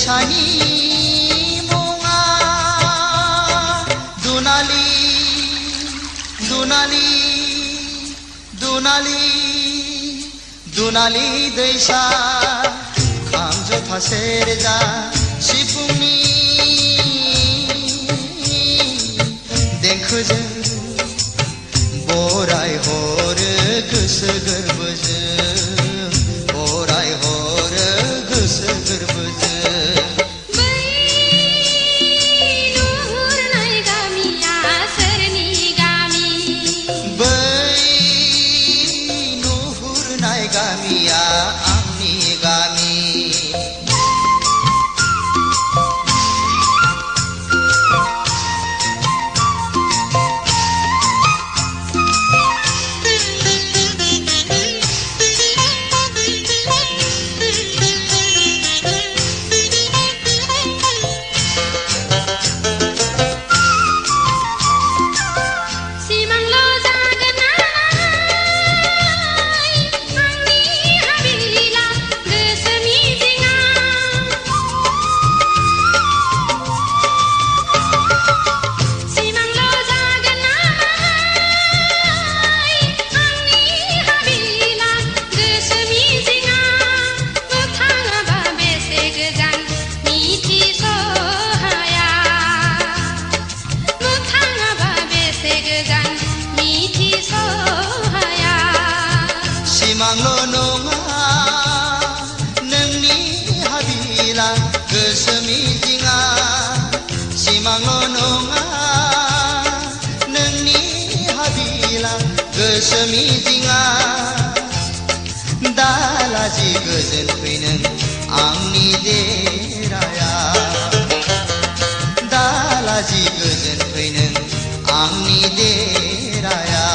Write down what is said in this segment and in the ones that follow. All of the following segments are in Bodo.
दैसानि मुङा दुनालि दुनालि दुनालि दुनालि दैसा खाम जथा सेरजा सिफुंनि देंखोजों बराय हरो गोसो गोरबोजों बराय हरो गोसो गोरबोजों गामिया आंनि गामि सिमांल' नङा नोंनि हाबिला गोसो मिजिङा सिमांल' नङा नोंनि हाबिला गोसो मिजिङा दालाजि गोजोन फै नों आंनि देराया दालाजि गोजोन फै नों आंनि देराया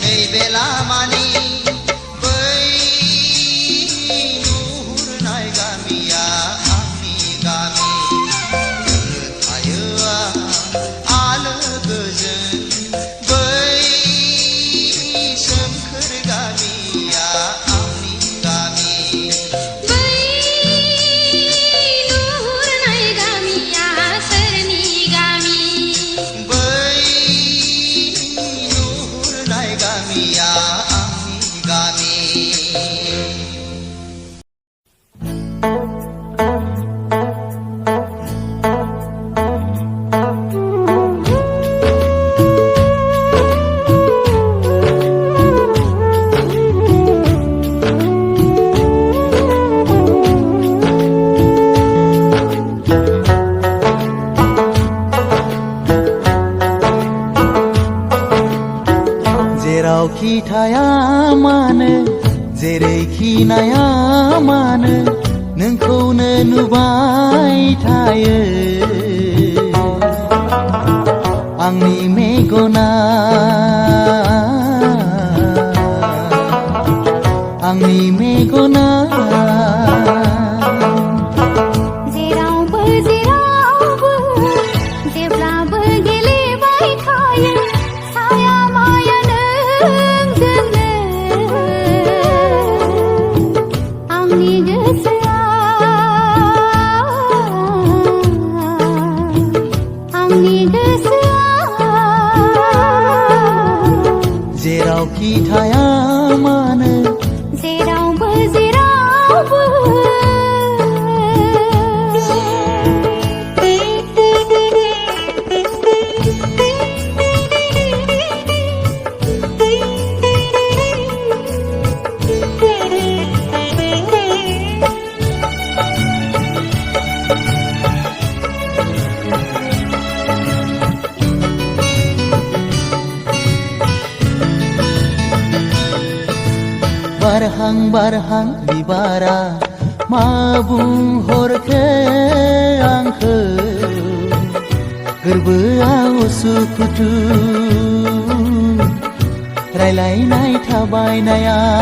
नैबे लामानि बै नुहुरनाय गामिया आंनि गामि थायो आलो गोजोन बै सोमखोर गामिया आंनि गामि बै नुहुरनाय गामिया सोरनि गामि गामिया आंनि गामि जेरावखि थाया मानो जेरैखि नाया मानो नोंखौनो नुबाय थायो आंनि मेगना आंनि मेगना जेरावखि थाया मानो जेरावबो जेरावबो बारहां बारहां बिबारा मा बुंहरखो आंखौ गोरबोआव उसुखुथु रायलायनाय थाबायनायाव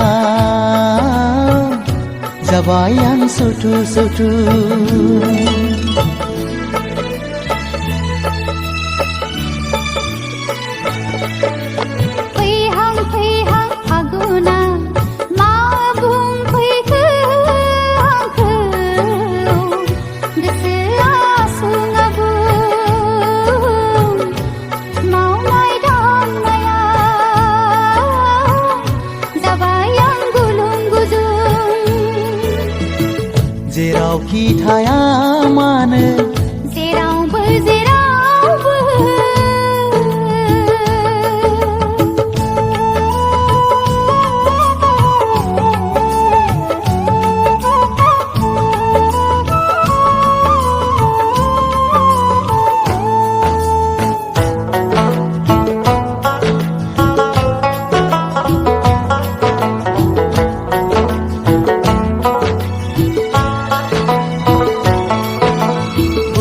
जाबाय आं सौथु सौथु फैहां फैहां फागुना मा बुंफैखो आंखौ गोसोआ सुङाबो मावनाय दांनाया जाबाय आं गुलुं गुजुं जेरावखि थाया मानो जेरावबो जेरावबो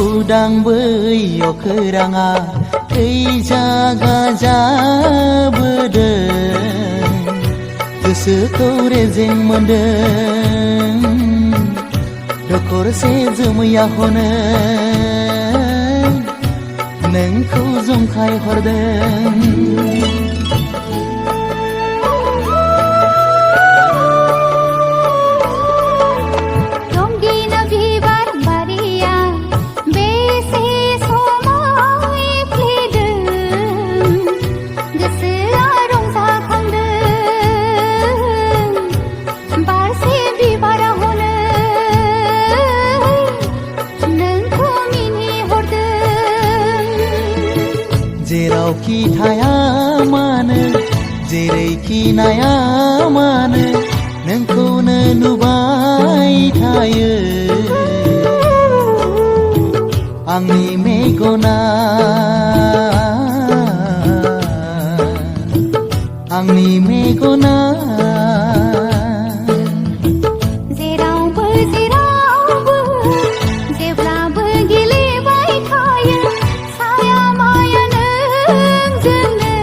उदां बैयाव खोराङा जागा जाबोदों गोसोखौ रेजें मोनदों दखरसे जोमैया हनै नोंखौ जंखाय हरदों रंगिन बिबार बारिया बेसे समाय फ्लेदों गोसोआ रंजाखांदों बारसे बिबारा हनै नोंखौ मिनिहरदों जेरावखि थाया मानो जेरैखि नाया मानो नोंखौनो नुबाय थायो आंनि मेगना आंनि मेगना जेरावबो जेरावबो जेब्लाबो गेलेबाय थायो साया माया नोंजोंनो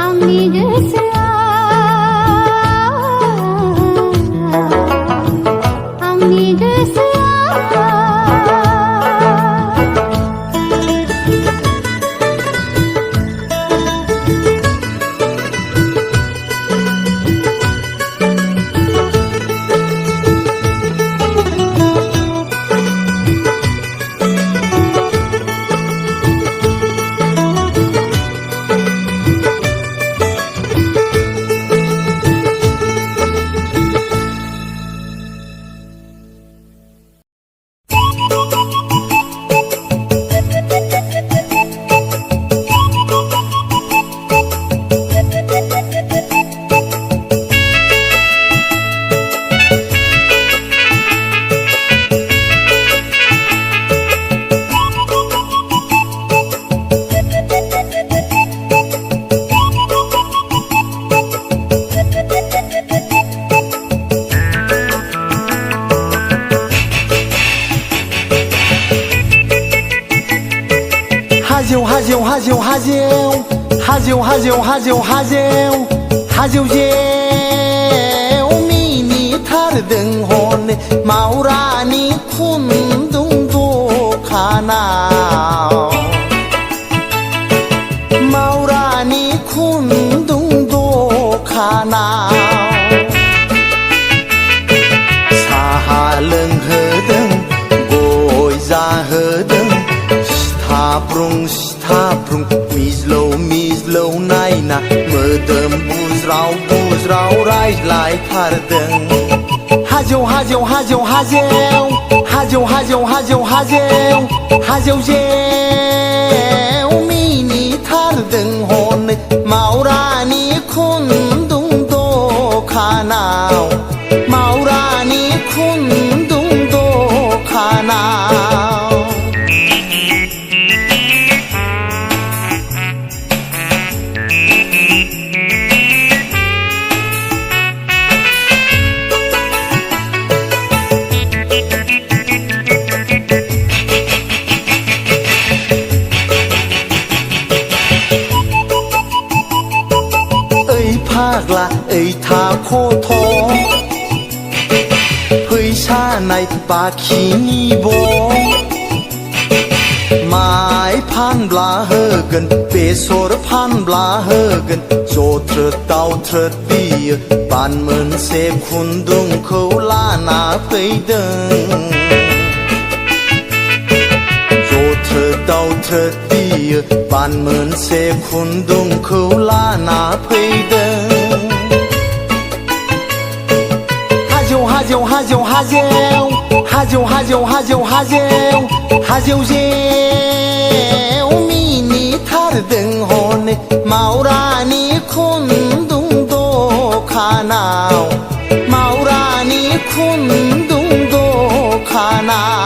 आंनि गोसोआ आंनि गोसोआ हाजौ जेव मिनिथारदों हनै मावरानि खुन्दुं दखानाव मावरानि खुन्दुं दखानाव साहा लोंहोदों गय जाहोदों सिथाब्रुं सिथाब्रुं मिज्लौ मिज्लौ नायना मोदोम बुज्राव बुज्राव रायज्लायथारदों हाजौ जेव मिनिथारदों हनै मावरानि खुन्दुं दखानाव मावरानि खुन्दुं दखानाव खथ' फैसा नाय बाखिनि ब माइ फानब्ला होगोन बेसर फानब्ला होगोन जथ्रोद दावथ्रोद बियो बान मोनसे खुन्दुंखौ लाना फैदों जथ्रोद दावथ्रोद बियो बान मोनसे खुन्दुंखौ लाना फैदों हाजेव हाजेव हाजेव हाजेव हाजेव हाजेव हाजेव हाजेव जेव मिनिथारदों हनै मावरानि खुन्दुं दखानाव मावरानि खुन्दुं दखानाव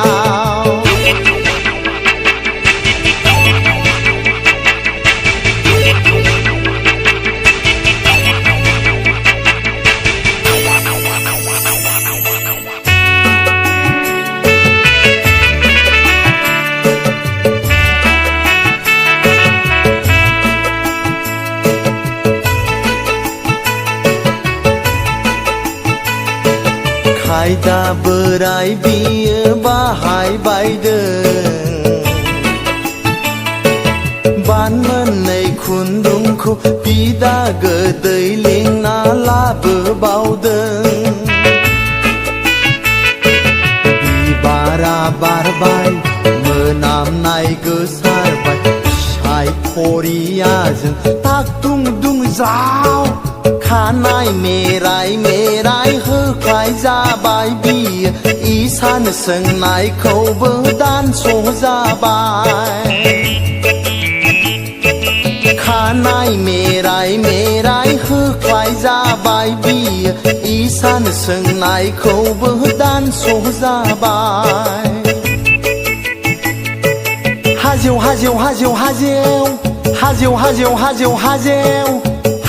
खायदा बोराय बियो बाहायबायदों बान मोननै खुन्दुंखौ बिदा गोदै लिंना लाबोबावदों बिबारा बारबाय मोनामनाय गोसारबाय सायख'रियाजों ताक दुं दुं जाव खानाय मेराय मेराय होख्लाय जाबाय बियो इसान सोंनायखौबो दानस' जाबाय खानाय मेराय मेराय होख्लाय जाबाय बियो इसान सोंनायखौबो दानस' जाबाय हाजेव हाजेव हाजेव हाजेव हाजेव हाजेव हाजेव हाजेव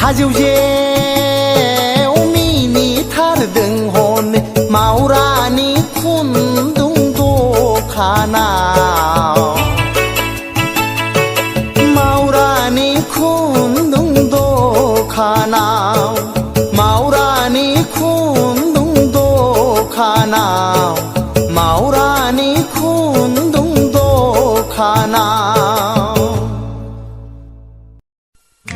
हाजेव जेव मिनिथारदों हनै मावरानि खुन्दुं दखानाव